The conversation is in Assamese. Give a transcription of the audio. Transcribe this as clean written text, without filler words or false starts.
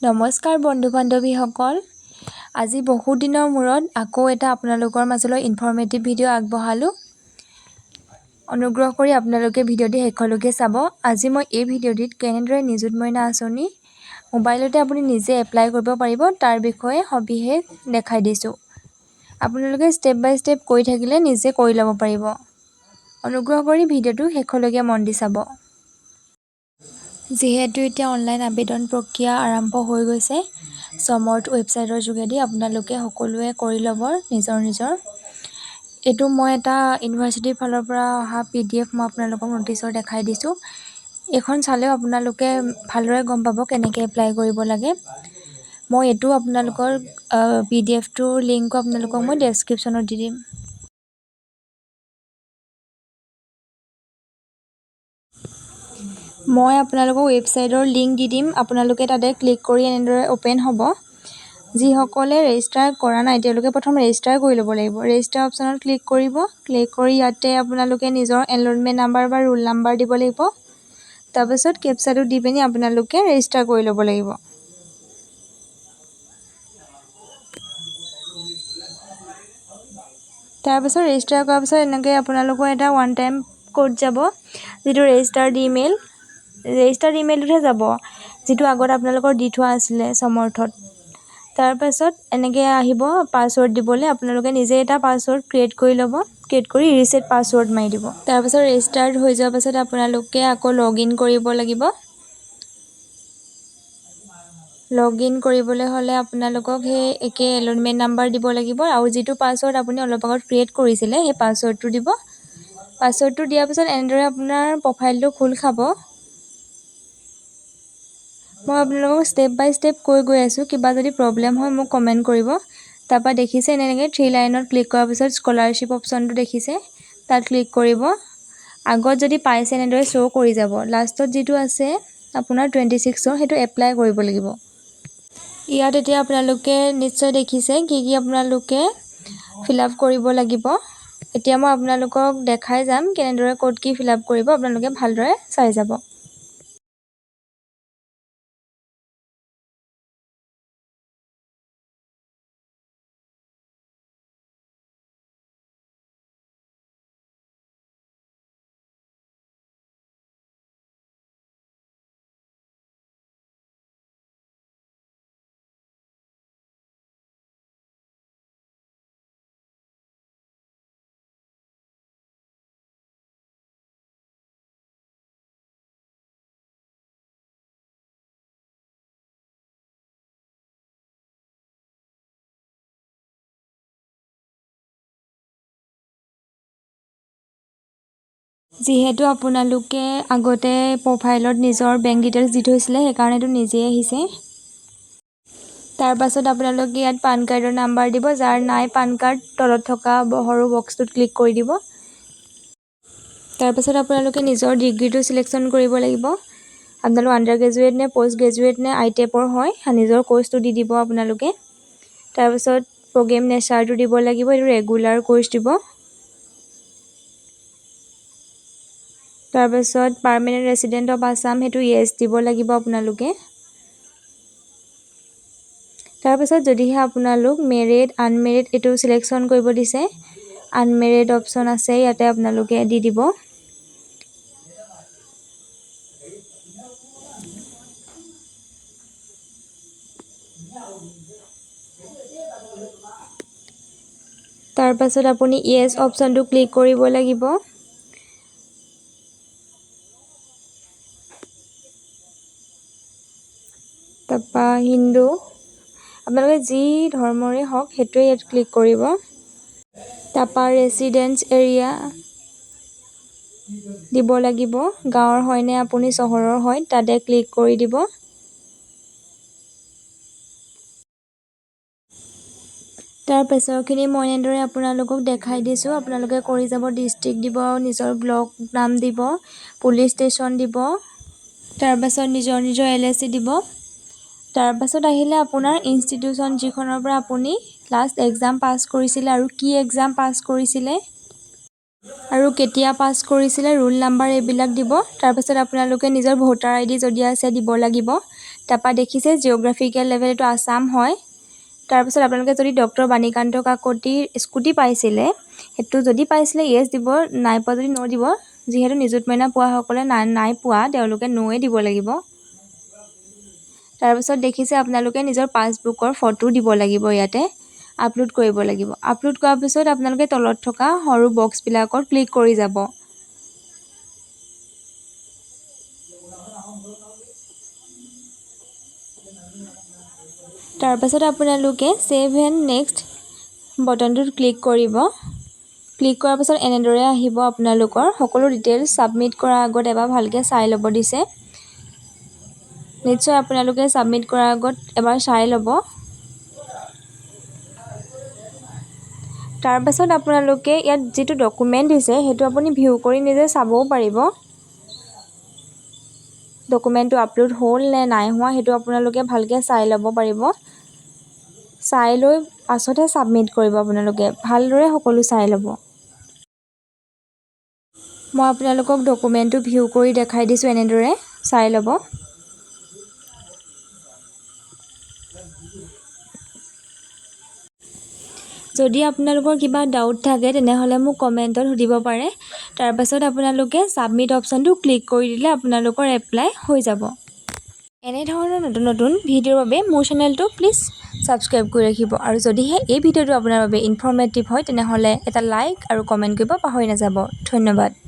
নমস্কাৰ বন্ধু বান্ধৱীসকল, আজি বহু দিনৰ মূৰত আকৌ এটা আপোনালোকৰ মাজলৈ ইনফৰ্মেটিভ ভিডিঅ' আগবঢ়ালোঁ। অনুগ্ৰহ কৰি আপোনালোকে ভিডিঅ'টি শেষলৈকে চাব। আজি মই এই ভিডিঅ'টিত কেনেদৰে নিযুত মইনা আঁচনি মোবাইলতে আপুনি নিজে এপ্লাই কৰিব পাৰিব তাৰ বিষয়ে সবিশেষ দেখাই দিছোঁ। আপোনালোকে ষ্টেপ বাই ষ্টেপ কৰি থাকিলে নিজে কৰি ল'ব পাৰিব। অনুগ্ৰহ কৰি ভিডিঅ'টো শেষলৈকে মন দি চাব। যিহেতু এতিয়া অনলাইন আবেদন প্ৰক্ৰিয়া আৰম্ভ হৈ গৈছে, সমৰ্থ ৱেবছাইটৰ যোগেদি আপোনালোকে সকলোৱে কৰি ল'ব নিজৰ। এইটো মই এটা ইউনিভাৰ্চিটিৰ ফালৰ পৰা অহা PDF মই আপোনালোকক ন'টিচৰ দেখাই দিছোঁ। এইখন চালেও আপোনালোকে ভালদৰে গম পাব কেনেকৈ এপ্লাই কৰিব লাগে। মই এইটো আপোনালোকৰ PDFটোৰ লিংকো আপোনালোকক মই ডেছক্ৰিপশ্যনত দি দিম। মই আপোনালোকক ৱেবছাইটৰ লিংক দি দিম। আপোনালোকে তাতে ক্লিক কৰি এনেদৰে অ'পেন হ'ব। যিসকলে ৰেজিষ্টাৰ কৰা নাই তেওঁলোকে প্ৰথম ৰেজিষ্টাৰ কৰি ল'ব লাগিব। ৰেজিষ্টাৰ অপশ্যনত ক্লিক কৰিব। ক্লিক কৰি ইয়াতে আপোনালোকে নিজৰ এনৰলমেণ্ট নাম্বাৰ বা ৰোল নাম্বাৰ দিব লাগিব। তাৰপিছত কেপচাটো দি পিনি আপোনালোকে ৰেজিষ্টাৰ কৰি ল'ব লাগিব। তাৰপিছত ৰেজিষ্টাৰ কৰাৰ পিছত এনেকৈ আপোনালোকৰ এটা ওৱান টাইম কোড যাব, যিটো ৰেজিষ্টাৰ্ড ইমেইলটোতহে যাব, যিটো আগত আপোনালোকৰ দি থোৱা আছিলে সমৰ্থত। তাৰপাছত এনেকৈ আহিব পাছৱৰ্ড দিবলৈ। আপোনালোকে নিজে এটা পাছৱৰ্ড ক্ৰিয়েট কৰি ল'ব। ক্ৰিয়েট কৰি ৰিছেট পাছৱৰ্ড মাৰি দিব। তাৰপাছত ৰেজিষ্টাৰ্ড হৈ যোৱাৰ পাছত আপোনালোকে আকৌ লগ ইন কৰিব লাগিব। লগ ইন কৰিবলৈ হ'লে আপোনালোকক সেই একে এনৰলমেণ্ট নাম্বাৰ দিব লাগিব আৰু যিটো পাছৱৰ্ড আপুনি অলপ আগত ক্ৰিয়েট কৰিছিলে সেই পাছৱৰ্ডটো দিব। পাছৱৰ্ডটো দিয়াৰ পিছত এনেদৰে আপোনাৰ প্ৰফাইলটো খোল খাব। মই আপোনালোকক ষ্টেপ বাই ষ্টেপ কৈ গৈ আছোঁ। কিবা যদি প্ৰব্লেম হয় মোক কমেণ্ট কৰিব। তাৰপৰা দেখিছে এনেকৈ 3 লাইনত ক্লিক কৰাৰ পিছত স্কলাৰশ্বিপ অপশ্যনটো দেখিছে, তাত ক্লিক কৰিব। আগত যদি পাইছে এনেদৰে শ্ব' কৰি যাব। লাষ্টত যিটো আছে আপোনাৰ 26 সেইটো এপ্লাই কৰিব লাগিব। ইয়াত এতিয়া আপোনালোকে নিশ্চয় দেখিছে কি আপোনালোকে ফিল আপ কৰিব লাগিব। এতিয়া মই আপোনালোকক দেখাই যাম কেনেদৰে ক'ত কি ফিল আপ কৰিব, আপোনালোকে ভালদৰে চাই যাব। যিহেতু আপোনালোকে আগতে প্ৰফাইলত নিজৰ বেংক ডিটেইলছ দি থৈছিলে, সেইকাৰণে এইটো নিজেই আহিছে। তাৰপাছত আপোনালোকে ইয়াত পান কাৰ্ডৰ নাম্বাৰ দিব। যাৰ নাই পান কাৰ্ড তলত থকা সৰু বক্সটোত ক্লিক কৰি দিব। তাৰপাছত আপোনালোকে নিজৰ ডিগ্ৰীটো চিলেকশ্যন কৰিব লাগিব। আপোনালোক আণ্ডাৰ গ্ৰেজুৱেট নে পষ্ট গ্ৰেজুৱেট নে ITEPৰ হয়, নিজৰ কৰ্চটো দি দিব আপোনালোকে। তাৰপিছত প্ৰগ্ৰেম নেচাৰটো দিব লাগিব, এইটো ৰেগুলাৰ কৰ্চ দিব। তাৰপিছত পাৰ্মানেণ্ট ৰেচিডেণ্ট অফ আছাম, সেইটো য়েছ দিব লাগিব আপোনালোকে। তাৰপিছত যদিহে আপোনালোক মেৰিড আনমেৰিড এইটো চিলেকশ্যন কৰিব দিছে, আনমেৰিড অপশ্যন আছে ইয়াতে আপোনালোকে দি দিব। তাৰপাছত আপুনি য়েছ অপশ্যনটো ক্লিক কৰিব লাগিব। তাৰপৰা হিন্দু, আপোনালোকে যি ধৰ্মৰে হওক সেইটোৱে ইয়াত ক্লিক কৰিব। তাৰপৰা ৰেচিডেন্স এৰিয়া দিব লাগিব, গাঁৱৰ হয়নে আপুনি চহৰৰ হয় তাতে ক্লিক কৰি দিব। তাৰ পিছৰখিনি মই এনেদৰে আপোনালোকক দেখাই দিছোঁ। আপোনালোকে কৰি যাব। ডিষ্ট্ৰিক্ট দিব, নিজৰ ব্লক নাম দিব, পুলিচ ষ্টেচন দিব, তাৰপাছত নিজৰ LIC দিব। তাৰপাছত আহিলে আপোনাৰ ইনষ্টিটিউশ্যন যিখনৰ পৰা আপুনি লাষ্ট এক্সাম পাছ কৰিছিলে আৰু কি এক্সাম পাছ কৰিছিলে আৰু কেতিয়া পাছ কৰিছিলে, ৰোল নাম্বাৰ এইবিলাক দিব। তাৰপাছত আপোনালোকে নিজৰ ভোটাৰ ID যদি আছে দিব লাগিব। তাৰপৰা দেখিছে জিঅ'গ্ৰাফিকেল লেভেল এইটো আছাম হয়। তাৰপিছত আপোনালোকে যদি ডক্টৰ বাণীকান্ত কাকতিৰ স্কুটি পাইছিলে, সেইটো যদি পাইছিলে য়েছ দিব, নাই পোৱা যদি ন' দিব। যিহেতু নিযুত মইনা পোৱাসকলে নাই পোৱা, তেওঁলোকে ন'য়ে দিব লাগিব। তাৰপিছত দেখিছে আপোনালোকে নিজৰ পাছবুকৰ ফটো দিব লাগিব, ইয়াতে আপলোড কৰিব লাগিব। আপলোড কৰাৰ পিছত আপোনালোকে তলত থকা সৰু বক্সবিলাকত ক্লিক কৰি যাব। তাৰপাছত আপোনালোকে ছেভ এণ্ড নেক্সট বটনটোত ক্লিক কৰিব। ক্লিক কৰাৰ পাছত এনেদৰে আহিব আপোনালোকৰ সকলো ডিটেইলছ ছাবমিট কৰাৰ আগত এবাৰ ভালকৈ চাই ল'ব দিছে। নিশ্চয় আপোনালোকে ছাবমিট কৰাৰ আগত এবাৰ চাই ল'ব। তাৰপাছত আপোনালোকে ইয়াত যিটো ডকুমেণ্ট দিছে সেইটো আপুনি ভিউ কৰি নিজে চাবও পাৰিব। ডকুমেণ্টটো আপলোড হ'ল নে নাই হোৱা সেইটো আপোনালোকে ভালকৈ চাই ল'ব পাৰিব। চাই লৈ পাছতহে ছাবমিট কৰিব আপোনালোকে, ভালদৰে সকলো চাই ল'ব। মই আপোনালোকক ডকুমেণ্টটো ভিউ কৰি দেখাই দিছোঁ, এনেদৰে চাই ল'ব। যদি আপোনালোকৰ কিবা ডাউট থাকে তেনেহ'লে মোক কমেণ্টত সুধিব পাৰে। তাৰপাছত আপোনালোকে ছাবমিট অপশ্যনটো ক্লিক কৰি দিলে আপোনালোকৰ এপ্লাই হৈ যাব। এনেধৰণৰ নতুন নতুন ভিডিঅ'ৰ বাবে মোৰ চেনেলটো প্লিজ ছাবস্ক্ৰাইব কৰি ৰাখিব। আৰু যদিহে এই ভিডিঅ'টো আপোনাৰ বাবে ইনফৰ্মেটিভ হয় তেনেহ'লে এটা লাইক আৰু কমেণ্ট কৰিব পাহৰি নাযাব। ধন্যবাদ।